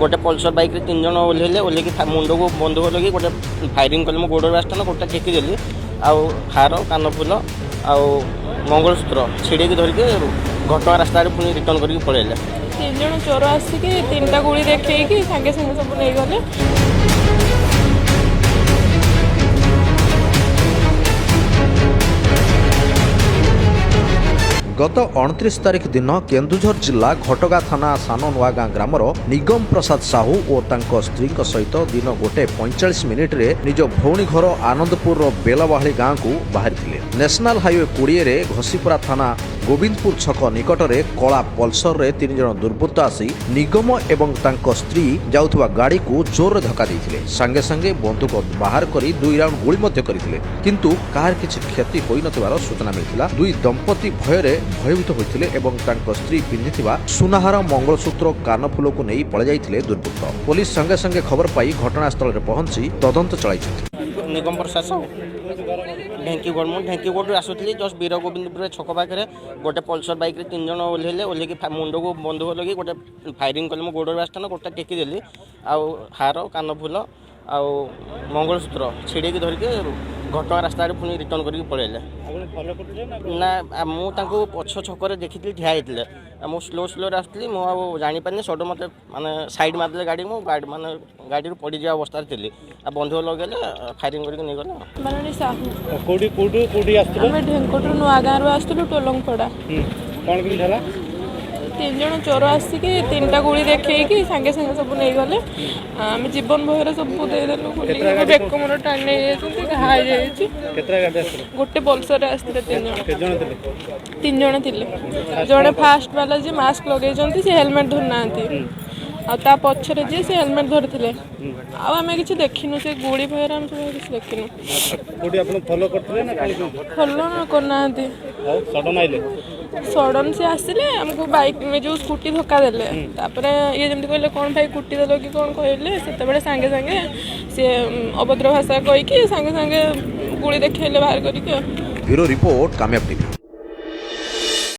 गोटे Pulsar bike 3 जन ओह्लैले ओह्लैकी मुंड को बंदूक लगे गोटे फायरिंग कले मो गोड़ आसना गोटे टेकिदेली आउ हार कानफुल आउ मंगलसूत्र छिड़ेकी धरिकी घटना रास्ता पुणी रिटर्न करके पलैले 3 जन चोर आसिक 3टा गुड़ी देखी सागे सागे सब नहीं गले। गत 29 तारिख दिन केन्दुझर जिला घटगा थाना सान नुआगाँ ग्रामर निगम प्रसाद साहू और तांको स्त्री सहित दिन 1:45 मिनिट रे निज भौणी घर आनंदपुर बेलवाहली गाँव को बाहरी नेशनल हाईवे 20 रे घसीपुरा थाना गोविंदपुर छक निकटरे कला पल्सर रे 3 जन दुर्बृत्त आसी निगम एवं तांको स्त्री जाउथवा गाड़ी को जोर धक्का देइथिले संगे संगे बंदूक बाहर करी 2 राउंड गुली मध्य करथिले किंतु कार किछि क्षति होई नथिबार सूचना मिलिथिला। दुई दंपति भयरे भयभीत होइथिले एवं तांको स्त्री पिंधिथिबा सुनाहार मंगलसूत्र कानफुल को नहीं पळे जाइथिले दुर्बृत्त। पुलिस संगे संगे खबर पाई घटनास्थल रे पहुंची तदंत चलाइछथि। निगम प्रशासन ढेंकीगढ़ आसुली जस्ट वीर गोविंदपुर छक पाखे गोटे पल्सर बाइक 3 जन ओह्लैले ओह्लैकी मुंड को बंदूक लगे गोटे फायरिंग कले मो गोड़ आसना गोटे टेकिदेली आउ हार कानफुल आउ मंगलसूत्र छिड़ेकी धरिकी घटना रास्ता पुणी रिटर्न करके पलैले ना मुझे पछ छक देखी ठिया होते मुझे स्लो आसती मुझे जापारे सडन मत मानने सैड मारदे गाड़ी मु गाड़ी मानने गाड़ी पड़ जा अवस्था थी बंधुक लगेले फायरिंग करके नहीं गले। ढेंकोट नुआ गाँव आसलु टोलंगपड़ा 3 जन चोर आसिक 3टा गुड़ी देखी सागे सागे सब नहीं गले आम जीवन भयर सब देदेलु बेक मोर टाणी घाई गोटे पल्सर आसते 3 जन थे जड़े फास्ट वाला जी मास्क लगे से हेलमेट धरना आ पछरे जी से हेलमेट धरते आम कि देखिनु से गुड़ी भयर आम सब किसी देखिनु फलो करना सडन से आसिले आमको बाइक में जो स्कूटी धक्का देले तापर ये जमती कहले कौन भाई कुटी देलो कि कौन कहले से सांगे सांगे से अभद्र भाषा कहीकि सांगे सांगे गुड़ी देखले बाहर करके। ब्यूरो रिपोर्ट कामयाब टीवी।